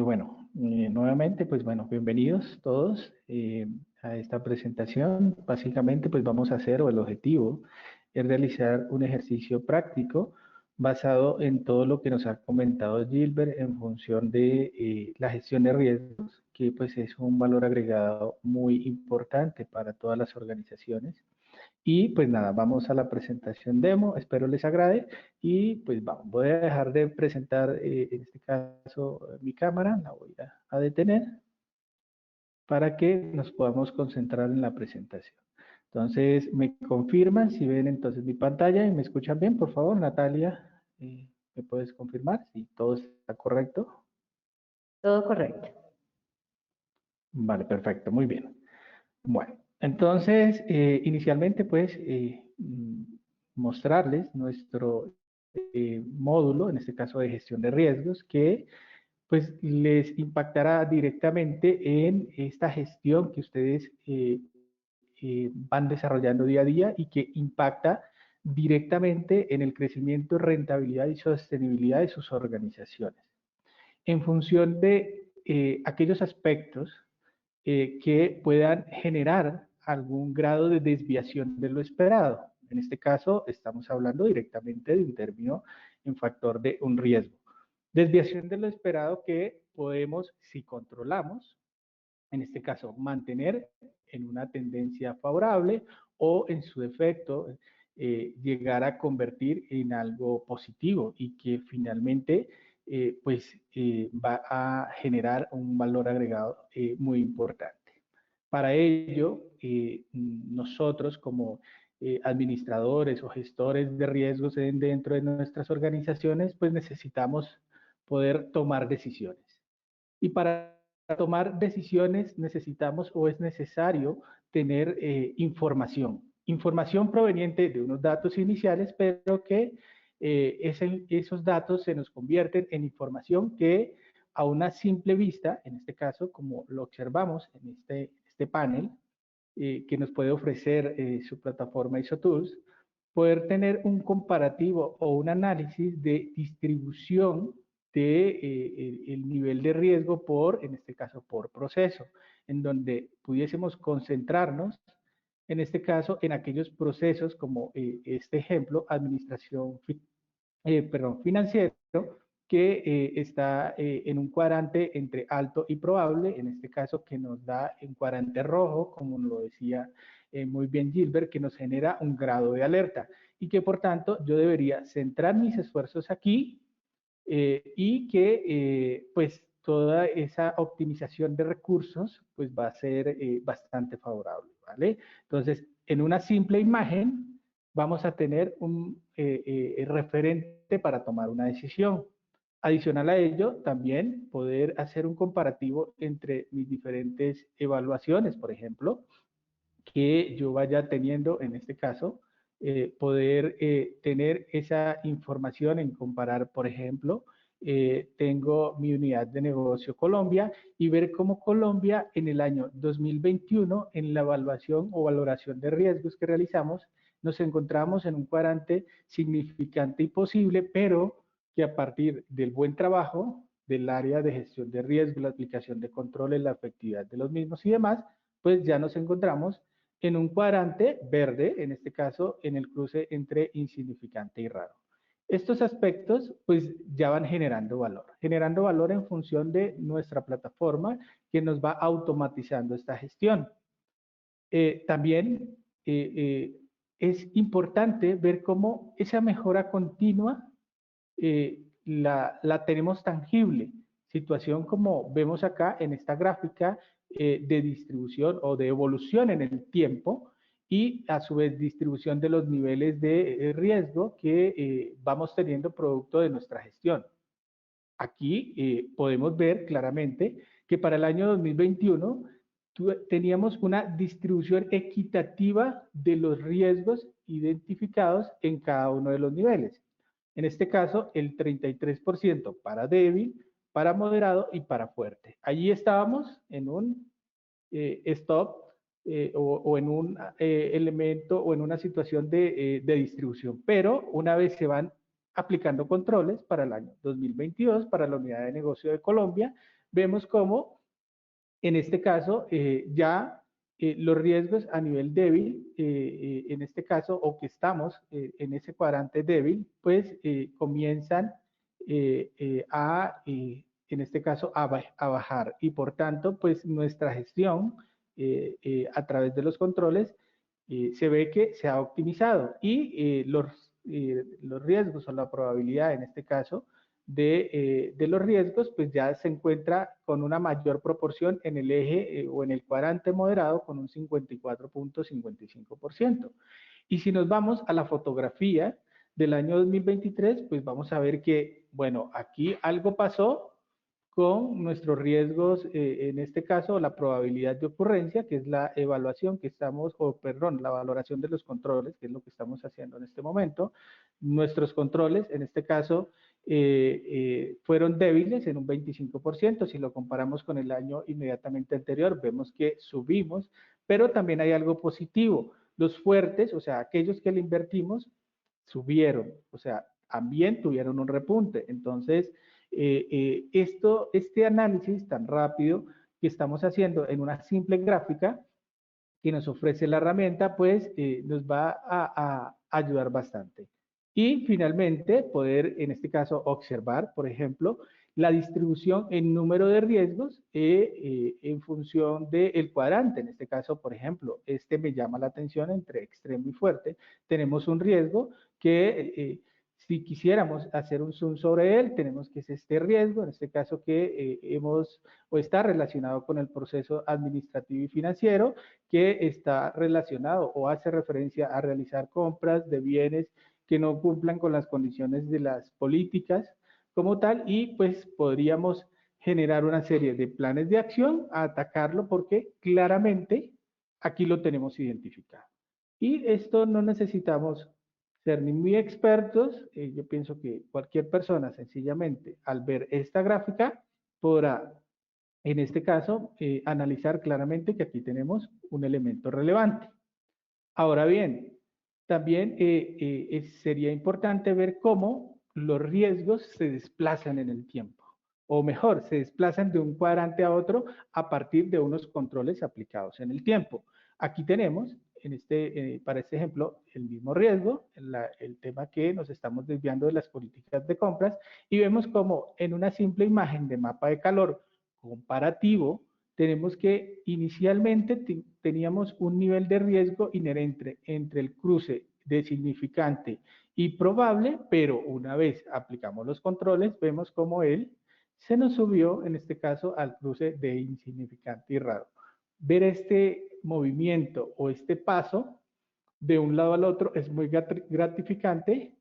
bueno, nuevamente, pues bueno, bienvenidos todos a esta presentación. Básicamente, pues vamos a hacer, o el objetivo es realizar un ejercicio práctico basado en todo lo que nos ha comentado Gilbert en función de la gestión de riesgos, que pues es un valor agregado muy importante para todas las organizaciones. Y pues nada, vamos a la presentación demo, espero les agrade y pues vamos, voy a dejar de presentar en este caso mi cámara, la voy a detener para que nos podamos concentrar en la presentación. Entonces, me confirman si ven entonces mi pantalla y me escuchan bien, por favor, Natalia, ¿me puedes confirmar si todo está correcto? Todo correcto. Vale, perfecto, muy bien. Bueno, entonces, inicialmente, pues, mostrarles nuestro módulo, en este caso de gestión de riesgos, que pues les impactará directamente en esta gestión que ustedes van desarrollando día a día y que impacta directamente en el crecimiento, rentabilidad y sostenibilidad de sus organizaciones. En función de aquellos aspectos que puedan generar algún grado de desviación de lo esperado. En este caso, estamos hablando directamente de un término en factor de un riesgo. Desviación de lo esperado que podemos, si controlamos, en este caso, mantener en una tendencia favorable o en su defecto llegar a convertir en algo positivo y que finalmente va a generar un valor agregado muy importante. Para ello, nosotros como administradores o gestores de riesgos dentro de nuestras organizaciones, pues necesitamos poder tomar decisiones. Y para tomar decisiones necesitamos o es necesario tener información proveniente de unos datos iniciales, pero que esos datos se nos convierten en información que a una simple vista, en este caso, como lo observamos en este panel, que nos puede ofrecer su plataforma ISOTools, poder tener un comparativo o un análisis de distribución de el nivel de riesgo por, en este caso, por proceso, en donde pudiésemos concentrarnos, en este caso, en aquellos procesos como este ejemplo, financiero, que está en un cuadrante entre alto y probable, en este caso que nos da en cuadrante rojo, como lo decía muy bien Gilbert, que nos genera un grado de alerta y que por tanto yo debería centrar mis esfuerzos aquí y que pues toda esa optimización de recursos pues va a ser bastante favorable, ¿vale? Entonces, en una simple imagen vamos a tener un referente para tomar una decisión. Adicional a ello, también poder hacer un comparativo entre mis diferentes evaluaciones, por ejemplo, que yo vaya teniendo, en este caso, poder tener esa información en comparar, por ejemplo, tengo mi unidad de negocio Colombia y ver cómo Colombia en el año 2021, en la evaluación o valoración de riesgos que realizamos, nos encontramos en un cuadrante significante y posible, pero que a partir del buen trabajo del área de gestión de riesgos, la aplicación de controles, la efectividad de los mismos y demás, pues ya nos encontramos en un cuadrante verde, en este caso en el cruce entre insignificante y raro. Estos aspectos pues ya van generando valor en función de nuestra plataforma que nos va automatizando esta gestión. También es importante ver cómo esa mejora continua la tenemos tangible. Situación como vemos acá en esta gráfica de distribución o de evolución en el tiempo y a su vez distribución de los niveles de riesgo que vamos teniendo producto de nuestra gestión. Aquí podemos ver claramente que para el año 2021 teníamos una distribución equitativa de los riesgos identificados en cada uno de los niveles. En este caso, el 33% para débil, para moderado y para fuerte. Allí estábamos en un stop o en un elemento o en una situación de distribución. Pero una vez se van aplicando controles para el año 2022, para la unidad de negocio de Colombia, vemos cómo en este caso ya los riesgos a nivel débil, en este caso, o que estamos en ese cuadrante débil, pues comienzan en este caso, a bajar. Y por tanto, pues nuestra gestión a través de los controles se ve que se ha optimizado y los riesgos o la probabilidad en este caso de los riesgos pues ya se encuentra con una mayor proporción en el eje o en el cuadrante moderado con un 54.55%. Y si nos vamos a la fotografía del año 2023, pues vamos a ver que, bueno, aquí algo pasó con nuestros riesgos, en este caso la probabilidad de ocurrencia, que es la evaluación que estamos, o perdón, la valoración de los controles, que es lo que estamos haciendo en este momento. Nuestros controles, en este caso, fueron débiles en un 25%. Si lo comparamos con el año inmediatamente anterior, vemos que subimos, pero también hay algo positivo. Los fuertes, o sea, aquellos que le invertimos, subieron, o sea, también tuvieron un repunte. Entonces, este análisis tan rápido que estamos haciendo en una simple gráfica que nos ofrece la herramienta, pues nos va a ayudar bastante. Y finalmente, poder, en este caso, observar, por ejemplo, la distribución en número de riesgos en función del cuadrante. En este caso, por ejemplo, este me llama la atención entre extremo y fuerte. Tenemos un riesgo que si quisiéramos hacer un zoom sobre él, tenemos que es este riesgo, en este caso que hemos o está relacionado con el proceso administrativo y financiero, que está relacionado o hace referencia a realizar compras de bienes que no cumplan con las condiciones de las políticas como tal, y pues podríamos generar una serie de planes de acción a atacarlo porque claramente aquí lo tenemos identificado. Y esto no necesitamos ser ni muy expertos, yo pienso que cualquier persona sencillamente al ver esta gráfica podrá, en este caso, analizar claramente que aquí tenemos un elemento relevante. Ahora bien, también sería importante ver cómo los riesgos se desplazan en el tiempo, o mejor, se desplazan de un cuadrante a otro a partir de unos controles aplicados en el tiempo. Aquí tenemos, para este ejemplo, el mismo riesgo, el tema que nos estamos desviando de las políticas de compras, y vemos como en una simple imagen de mapa de calor comparativo, tenemos que inicialmente teníamos un nivel de riesgo inherente entre el cruce de significante y probable, pero una vez aplicamos los controles, vemos como él se nos subió, en este caso, al cruce de insignificante y raro. Ver este movimiento o este paso de un lado al otro es muy gratificante.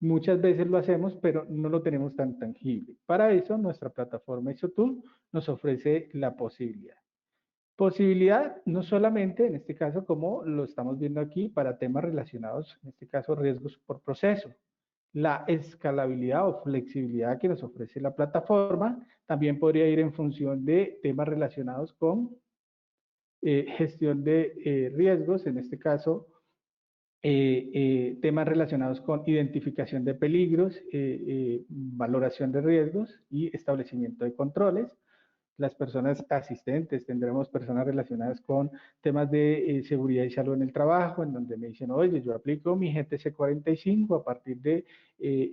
Muchas veces lo hacemos, pero no lo tenemos tan tangible. Para eso, nuestra plataforma IsoTool nos ofrece la posibilidad. Posibilidad no solamente, en este caso, como lo estamos viendo aquí, para temas relacionados, en este caso, riesgos por proceso. La escalabilidad o flexibilidad que nos ofrece la plataforma también podría ir en función de temas relacionados con gestión de riesgos, en este caso, temas relacionados con identificación de peligros, valoración de riesgos y establecimiento de controles. Las personas asistentes, tendremos personas relacionadas con temas de seguridad y salud en el trabajo, en donde me dicen, oye, yo aplico mi GTC 45 a partir de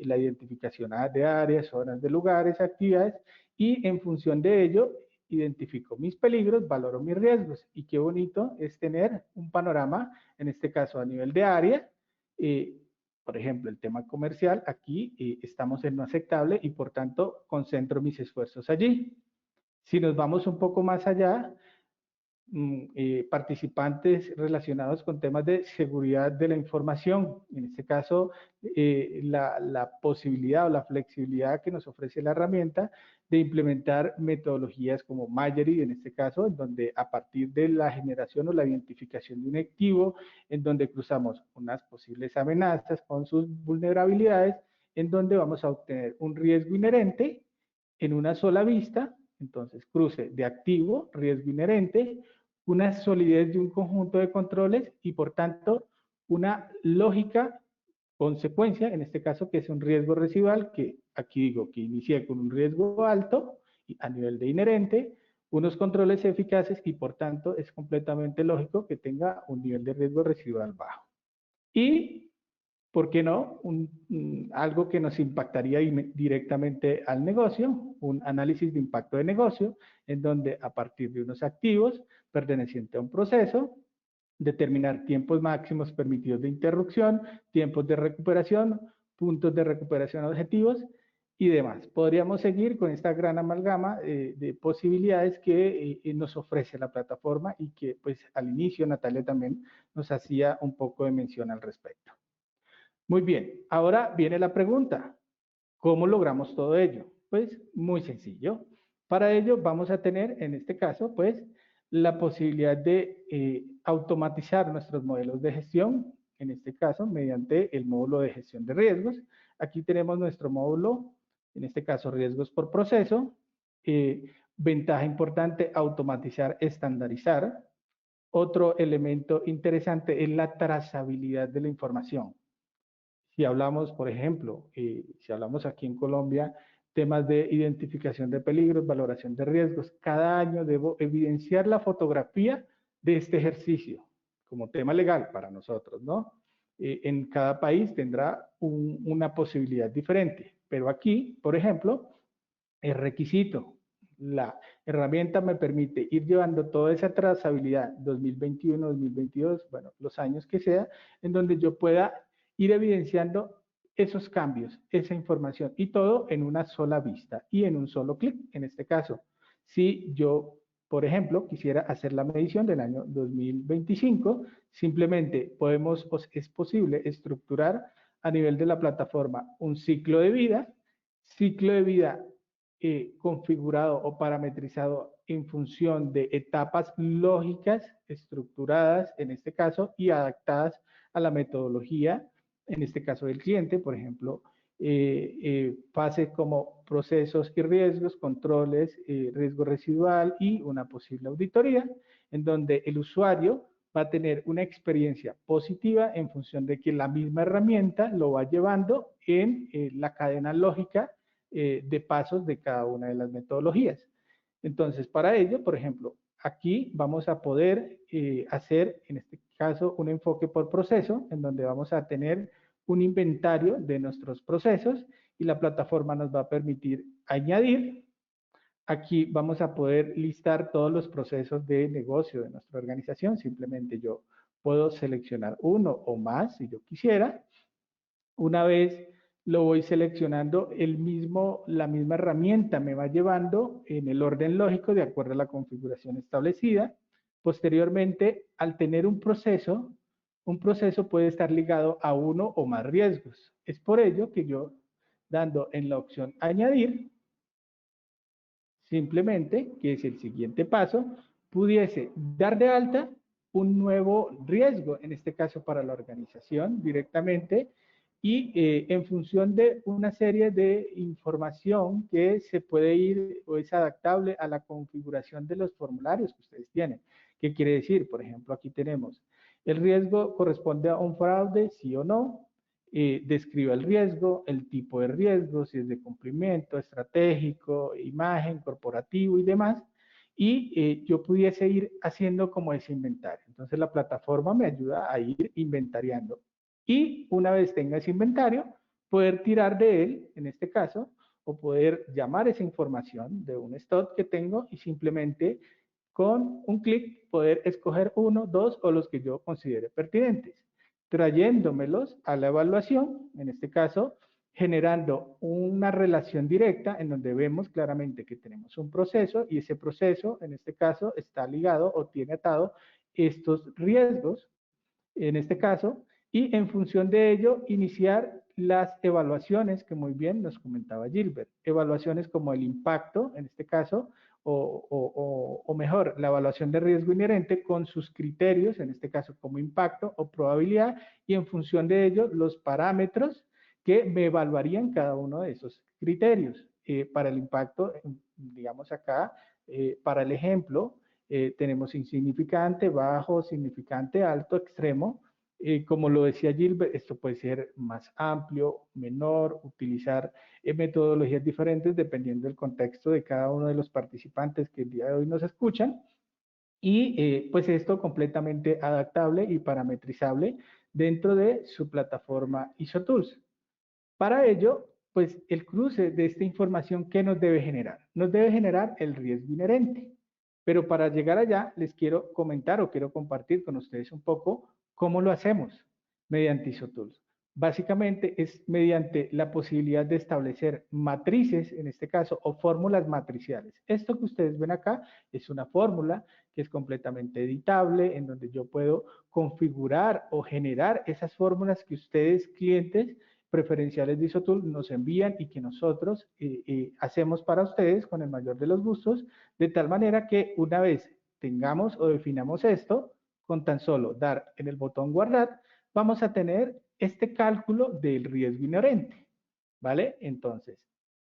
la identificación de áreas, zonas de lugares, actividades, y en función de ello identifico mis peligros, valoro mis riesgos, y qué bonito es tener un panorama, en este caso a nivel de área, por ejemplo, el tema comercial, aquí estamos en no aceptable y por tanto concentro mis esfuerzos allí. Si nos vamos un poco más allá, participantes relacionados con temas de seguridad de la información, en este caso, la posibilidad o la flexibilidad que nos ofrece la herramienta de implementar metodologías como Mastery, en este caso, en donde a partir de la generación o la identificación de un activo, en donde cruzamos unas posibles amenazas con sus vulnerabilidades, en donde vamos a obtener un riesgo inherente en una sola vista. Entonces, cruce de activo, riesgo inherente, una solidez de un conjunto de controles y, por tanto, una lógica consecuencia, en este caso, que es un riesgo residual, que aquí digo que inicié con un riesgo alto a nivel de inherente, unos controles eficaces y por tanto es completamente lógico que tenga un nivel de riesgo residual bajo. Y, ¿por qué no? Algo que nos impactaría directamente al negocio, un análisis de impacto de negocio, en donde a partir de unos activos pertenecientes a un proceso, determinar tiempos máximos permitidos de interrupción, tiempos de recuperación, puntos de recuperación objetivos y demás. Podríamos seguir con esta gran amalgama de posibilidades que nos ofrece la plataforma y que pues al inicio Natalia también nos hacía un poco de mención al respecto. Muy bien, ahora viene la pregunta, ¿cómo logramos todo ello? Pues muy sencillo. Para ello vamos a tener, en este caso, pues la posibilidad de automatizar nuestros modelos de gestión, en este caso, mediante el módulo de gestión de riesgos. Aquí tenemos nuestro módulo, en este caso, riesgos por proceso. Ventaja importante, automatizar, estandarizar. Otro elemento interesante es la trazabilidad de la información. Si hablamos, por ejemplo, si hablamos aquí en Colombia, temas de identificación de peligros, valoración de riesgos, cada año debo evidenciar la fotografía de este ejercicio como tema legal para nosotros, ¿no? En cada país tendrá una posibilidad diferente, pero aquí, por ejemplo, es requisito. La herramienta me permite ir llevando toda esa trazabilidad 2021, 2022, bueno, los años que sea, en donde yo pueda ir evidenciando esos cambios, esa información y todo en una sola vista y en un solo clic. En este caso, si yo, por ejemplo, quisiera hacer la medición del año 2025, simplemente es posible estructurar a nivel de la plataforma un ciclo de vida configurado o parametrizado en función de etapas lógicas estructuradas, en este caso, y adaptadas a la metodología, en este caso del cliente, por ejemplo, fases como procesos y riesgos, controles, riesgo residual y una posible auditoría, en donde el usuario va a tener una experiencia positiva en función de que la misma herramienta lo va llevando en la cadena lógica de pasos de cada una de las metodologías. Entonces, para ello, por ejemplo, aquí vamos a poder hacer, en este caso, un enfoque por proceso, en donde vamos a tener un inventario de nuestros procesos y la plataforma nos va a permitir añadir. Aquí vamos a poder listar todos los procesos de negocio de nuestra organización. Simplemente yo puedo seleccionar uno o más si yo quisiera. Una vez lo voy seleccionando, la misma herramienta me va llevando en el orden lógico de acuerdo a la configuración establecida. Posteriormente, al tener un proceso puede estar ligado a uno o más riesgos. Es por ello que yo, dando en la opción añadir, simplemente, que es el siguiente paso, pudiese dar de alta un nuevo riesgo, en este caso para la organización directamente, y en función de una serie de información que se puede ir o es adaptable a la configuración de los formularios que ustedes tienen. ¿Qué quiere decir? Por ejemplo, aquí tenemos, el riesgo corresponde a un fraude, sí o no, describe el riesgo, el tipo de riesgo, si es de cumplimiento, estratégico, imagen, corporativo y demás, y yo pudiese ir haciendo como ese inventario. Entonces la plataforma me ayuda a ir inventariando. Y una vez tenga ese inventario, poder tirar de él, en este caso, o poder llamar esa información de un stock que tengo y simplemente con un clic poder escoger uno, dos o los que yo considere pertinentes, trayéndomelos a la evaluación, en este caso, generando una relación directa en donde vemos claramente que tenemos un proceso y ese proceso, en este caso, está ligado o tiene atado estos riesgos, en este caso, y en función de ello iniciar las evaluaciones que muy bien nos comentaba Gilbert. Evaluaciones como el impacto, en este caso, o mejor, la evaluación de riesgo inherente con sus criterios, en este caso como impacto o probabilidad, y en función de ello los parámetros que me evaluarían cada uno de esos criterios. Para el impacto, digamos acá, para el ejemplo, tenemos insignificante, bajo, significante, alto, extremo. Como lo decía Gilbert, esto puede ser más amplio, menor, utilizar metodologías diferentes dependiendo del contexto de cada uno de los participantes que el día de hoy nos escuchan. Y pues esto completamente adaptable y parametrizable dentro de su plataforma ISOTools. Para ello, pues el cruce de esta información, ¿qué nos debe generar? Nos debe generar el riesgo inherente. Pero para llegar allá, les quiero comentar o quiero compartir con ustedes un poco cómo lo hacemos mediante ISOTools. Básicamente es mediante la posibilidad de establecer matrices, en este caso, o fórmulas matriciales. Esto que ustedes ven acá es una fórmula que es completamente editable, en donde yo puedo configurar o generar esas fórmulas que ustedes, clientes, preferenciales de ISOTOOL nos envían y que nosotros hacemos para ustedes con el mayor de los gustos, de tal manera que una vez tengamos o definamos esto, con tan solo dar en el botón guardar, vamos a tener este cálculo del riesgo inherente, ¿vale? Entonces,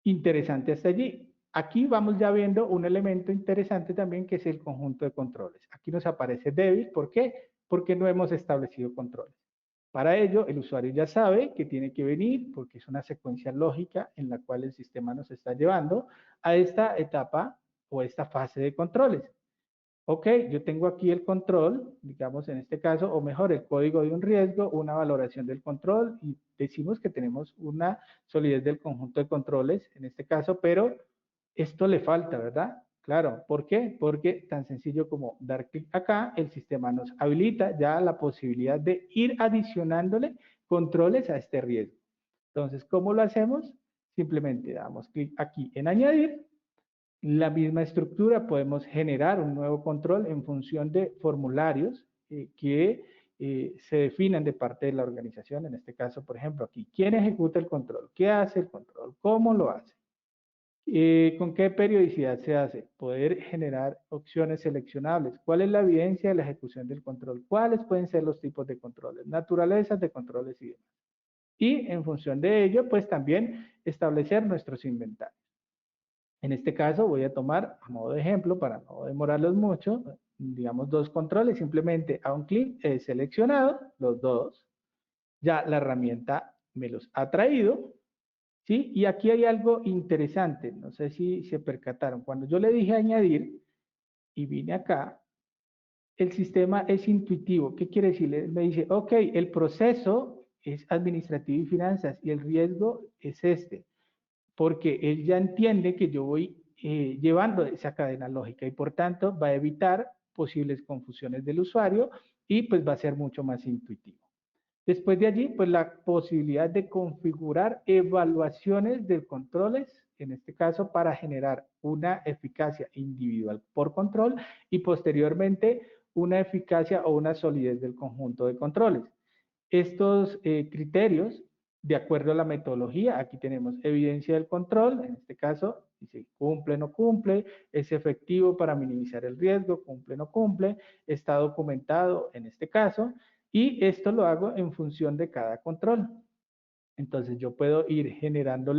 interesante hasta allí. Aquí vamos ya viendo un elemento interesante también que es el conjunto de controles. Aquí nos aparece débil, ¿por qué? Porque no hemos establecido controles. Para ello, el usuario ya sabe que tiene que venir, porque es una secuencia lógica en la cual el sistema nos está llevando a esta etapa o esta fase de controles. Ok, yo tengo aquí el control, digamos en este caso, o mejor, el código de un riesgo, una valoración del control, y decimos que tenemos una solidez del conjunto de controles, en este caso, pero esto le falta, ¿verdad? Claro, ¿por qué? Porque tan sencillo como dar clic acá, el sistema nos habilita ya la posibilidad de ir adicionándole controles a este riesgo. Entonces, ¿cómo lo hacemos? Simplemente damos clic aquí en añadir. La misma estructura podemos generar un nuevo control en función de formularios que se definan de parte de la organización. En este caso, por ejemplo, aquí, ¿quién ejecuta el control? ¿Qué hace el control? ¿Cómo lo hace? ¿Con qué periodicidad se hace? Poder generar opciones seleccionables. ¿Cuál es la evidencia de la ejecución del control? ¿Cuáles pueden ser los tipos de controles? Naturalezas de controles y demás. Y en función de ello, pues también establecer nuestros inventarios. En este caso voy a tomar a modo de ejemplo para no demorarlos mucho, digamos dos controles, simplemente a un clic he seleccionado los dos, ya la herramienta me los ha traído, ¿sí? Y aquí hay algo interesante, no sé si se percataron, cuando yo le dije añadir y vine acá, el sistema es intuitivo. ¿Qué quiere decir? Me dice, ok, el proceso es administrativo y finanzas y el riesgo es este, porque él ya entiende que yo voy llevando esa cadena lógica y por tanto va a evitar posibles confusiones del usuario y pues va a ser mucho más intuitivo. Después de allí, pues la posibilidad de configurar evaluaciones de controles, en este caso para generar una eficacia individual por control y posteriormente una eficacia o una solidez del conjunto de controles. Estos criterios, de acuerdo a la metodología, aquí tenemos evidencia del control, en este caso, dice cumple, no cumple, es efectivo para minimizar el riesgo, cumple, no cumple, está documentado en este caso, y esto lo hago en función de cada control. Entonces yo puedo ir generando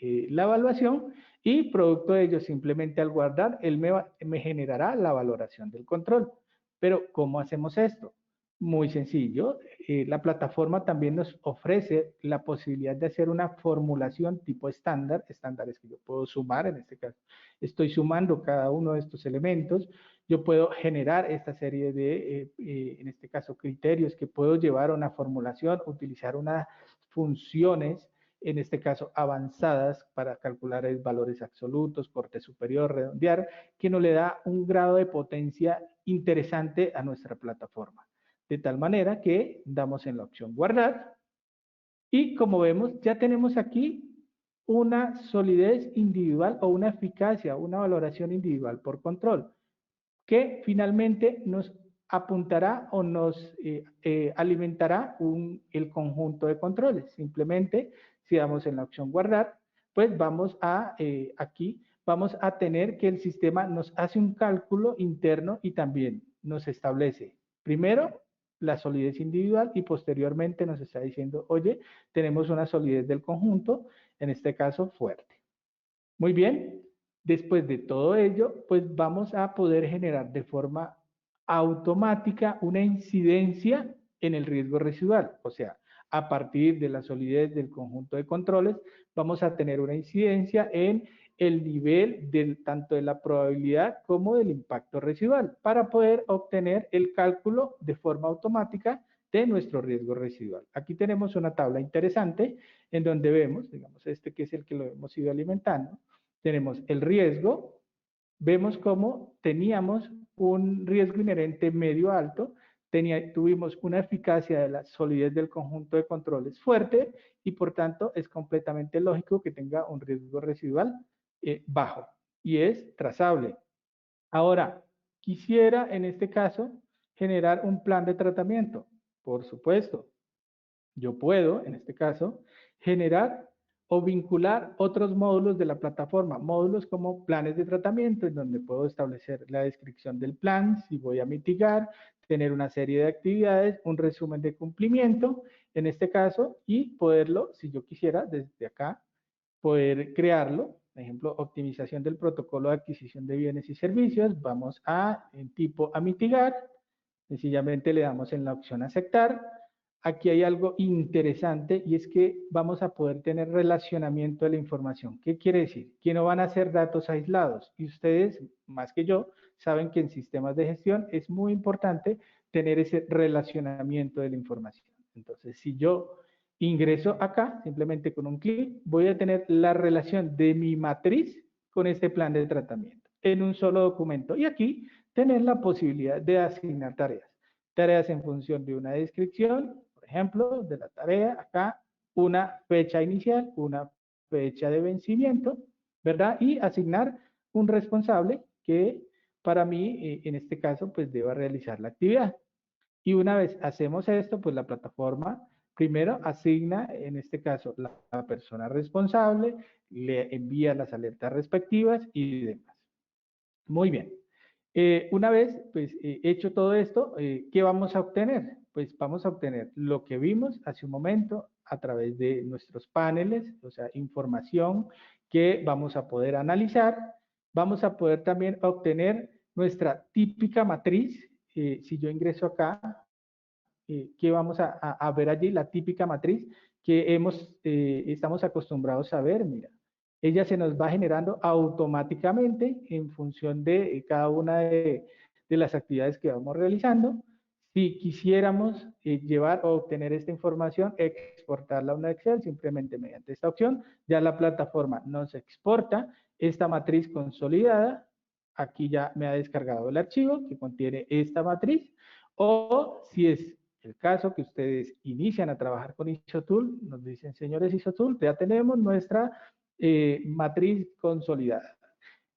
la evaluación y producto de ello simplemente al guardar, él me generará la valoración del control. Pero ¿cómo hacemos esto? Muy sencillo. La plataforma también nos ofrece la posibilidad de hacer una formulación tipo estándar, estándares que yo puedo sumar, en este caso estoy sumando cada uno de estos elementos. Yo puedo generar esta serie de, en este caso, criterios que puedo llevar a una formulación, utilizar unas funciones, en este caso avanzadas, para calcular valores absolutos, corte superior, redondear, que nos le da un grado de potencia interesante a nuestra plataforma. De tal manera que damos en la opción guardar y como vemos ya tenemos aquí una solidez individual o una eficacia, una valoración individual por control que finalmente nos apuntará o nos alimentará el conjunto de controles. Simplemente, si damos en la opción guardar, pues vamos a, aquí, vamos a tener que el sistema nos hace un cálculo interno y también nos establece, primero, la solidez individual y posteriormente nos está diciendo, oye, tenemos una solidez del conjunto, en este caso fuerte. Muy bien, después de todo ello, pues vamos a poder generar de forma automática una incidencia en el riesgo residual. O sea, a partir de la solidez del conjunto de controles, vamos a tener una incidencia en el nivel tanto de la probabilidad como del impacto residual para poder obtener el cálculo de forma automática de nuestro riesgo residual. Aquí tenemos una tabla interesante en donde vemos, digamos, este que es el que lo hemos ido alimentando, tenemos el riesgo, vemos cómo teníamos un riesgo inherente medio alto, tuvimos una eficacia de la solidez del conjunto de controles fuerte y por tanto es completamente lógico que tenga un riesgo residual bajo y es trazable. Ahora, quisiera en este caso generar un plan de tratamiento. Por supuesto, yo puedo, en este caso, generar o vincular otros módulos de la plataforma, módulos como planes de tratamiento, en donde puedo establecer la descripción del plan, si voy a mitigar, tener una serie de actividades, un resumen de cumplimiento, en este caso, y poderlo, si yo quisiera, desde acá, poder crearlo. Por ejemplo, optimización del protocolo de adquisición de bienes y servicios. Vamos en tipo a mitigar. Sencillamente le damos en la opción aceptar. Aquí hay algo interesante y es que vamos a poder tener relacionamiento de la información. ¿Qué quiere decir? Que no van a ser datos aislados. Y ustedes, más que yo, saben que en sistemas de gestión es muy importante tener ese relacionamiento de la información. Entonces, si yo ingreso acá, simplemente con un clic, voy a tener la relación de mi matriz con este plan de tratamiento en un solo documento. Y aquí tener la posibilidad de asignar tareas. Tareas en función de una descripción, por ejemplo, de la tarea, acá una fecha inicial, una fecha de vencimiento, ¿verdad? Y asignar un responsable que para mí, en este caso, pues deba realizar la actividad. Y una vez hacemos esto, pues la plataforma primero asigna, en este caso, la persona responsable, le envía las alertas respectivas y demás. Muy bien. Una vez pues, hecho todo esto, ¿qué vamos a obtener? Pues vamos a obtener lo que vimos hace un momento a través de nuestros paneles, o sea, información que vamos a poder analizar. Vamos a poder también obtener nuestra típica matriz. Si yo ingreso acá, que vamos a ver allí, la típica matriz que estamos acostumbrados a ver, mira. Ella se nos va generando automáticamente en función de cada una de las actividades que vamos realizando. Si quisiéramos llevar o obtener esta información, exportarla a una Excel, simplemente mediante esta opción, ya la plataforma nos exporta esta matriz consolidada. Aquí ya me ha descargado el archivo que contiene esta matriz. O si es el caso que ustedes inician a trabajar con ISOTOOL, nos dicen, señores ISOTOOL, ya tenemos nuestra matriz consolidada.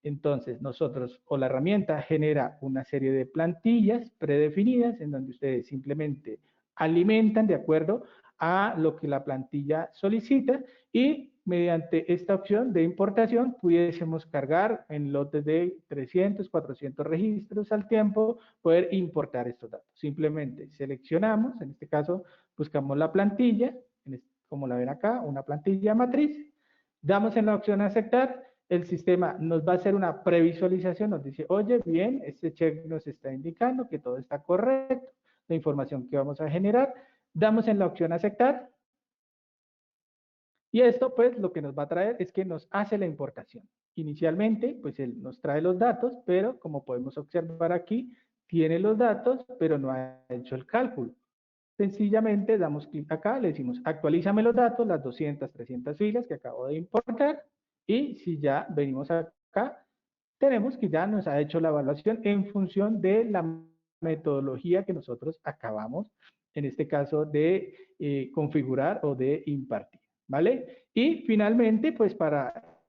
Entonces, nosotros o la herramienta genera una serie de plantillas predefinidas en donde ustedes simplemente alimentan de acuerdo a lo que la plantilla solicita y mediante esta opción de importación pudiésemos cargar en lotes de 300, 400 registros al tiempo, poder importar estos datos. Simplemente seleccionamos, en este caso buscamos la plantilla, como la ven acá, una plantilla matriz, damos en la opción aceptar, el sistema nos va a hacer una previsualización, nos dice, oye, bien, este check nos está indicando que todo está correcto, la información que vamos a generar, damos en la opción aceptar, y esto pues lo que nos va a traer es que nos hace la importación. Inicialmente pues él nos trae los datos, pero como podemos observar aquí, tiene los datos, pero no ha hecho el cálculo. Sencillamente damos clic acá, le decimos actualízame los datos, las 200, 300 filas que acabo de importar, y si ya venimos acá, tenemos que ya nos ha hecho la evaluación en función de la metodología que nosotros acabamos, en este caso, de configurar o de impartir, ¿vale? Y finalmente, pues para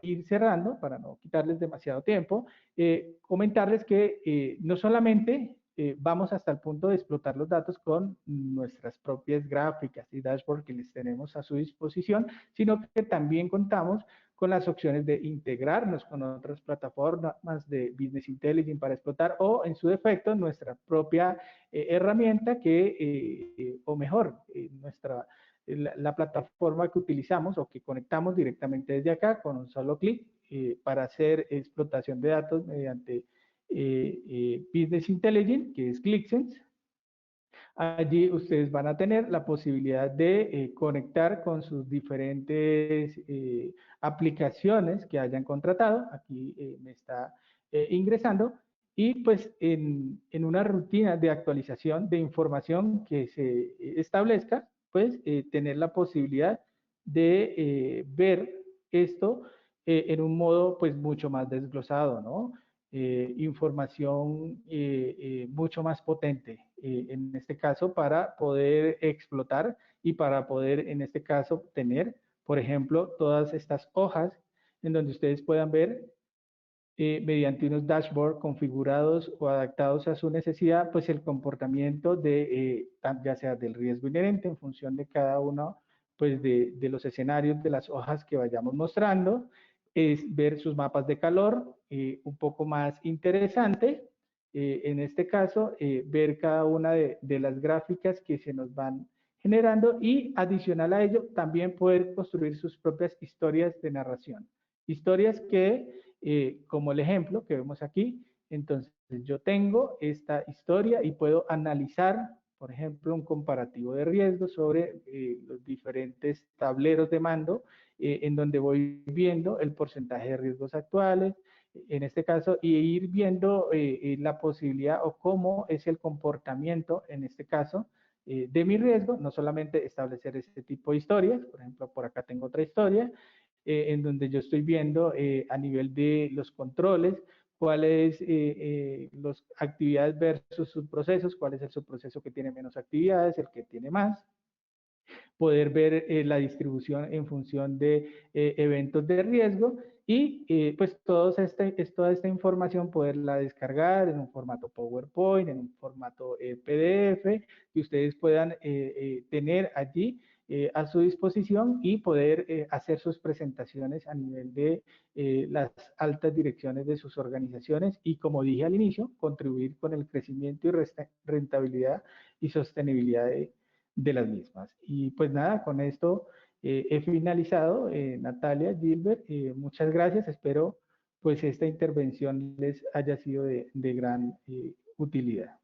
ir cerrando, para no quitarles demasiado tiempo, comentarles que no solamente vamos hasta el punto de explotar los datos con nuestras propias gráficas y dashboard que les tenemos a su disposición, sino que también contamos con las opciones de integrarnos con otras plataformas de Business Intelligence para explotar o, en su defecto, nuestra propia herramienta o mejor, la plataforma que utilizamos o que conectamos directamente desde acá con un solo clic para hacer explotación de datos mediante Business Intelligence, que es ClickSense. Allí ustedes van a tener la posibilidad de conectar con sus diferentes aplicaciones que hayan contratado. Aquí me está ingresando. Y pues en una rutina de actualización de información que se establezca, pues tener la posibilidad de ver esto en un modo pues mucho más desglosado, ¿no? Información mucho más potente, en este caso, para poder explotar y para poder, en este caso, tener, por ejemplo, todas estas hojas en donde ustedes puedan ver mediante unos dashboards configurados o adaptados a su necesidad, pues el comportamiento de, ya sea del riesgo inherente en función de cada uno, pues de los escenarios de las hojas que vayamos mostrando, es ver sus mapas de calor, un poco más interesante, en este caso, ver cada una de las gráficas que se nos van generando y adicional a ello, también poder construir sus propias historias de narración. Historias que como el ejemplo que vemos aquí. Entonces, yo tengo esta historia y puedo analizar, por ejemplo, un comparativo de riesgos sobre los diferentes tableros de mando, en donde voy viendo el porcentaje de riesgos actuales, en este caso, y ir viendo la posibilidad o cómo es el comportamiento, en este caso, de mi riesgo, no solamente establecer este tipo de historias, por ejemplo, por acá tengo otra historia, en donde yo estoy viendo a nivel de los controles, cuáles las actividades versus subprocesos, cuál es el subproceso que tiene menos actividades, el que tiene más, poder ver la distribución en función de eventos de riesgo y pues toda esta información poderla descargar en un formato PowerPoint, en un formato PDF, que ustedes puedan tener allí a su disposición y poder hacer sus presentaciones a nivel de las altas direcciones de sus organizaciones y, como dije al inicio, contribuir con el crecimiento y rentabilidad y sostenibilidad de las mismas. Y pues nada, con esto he finalizado. Natalia, Gilbert, muchas gracias. Espero pues esta intervención les haya sido de gran utilidad.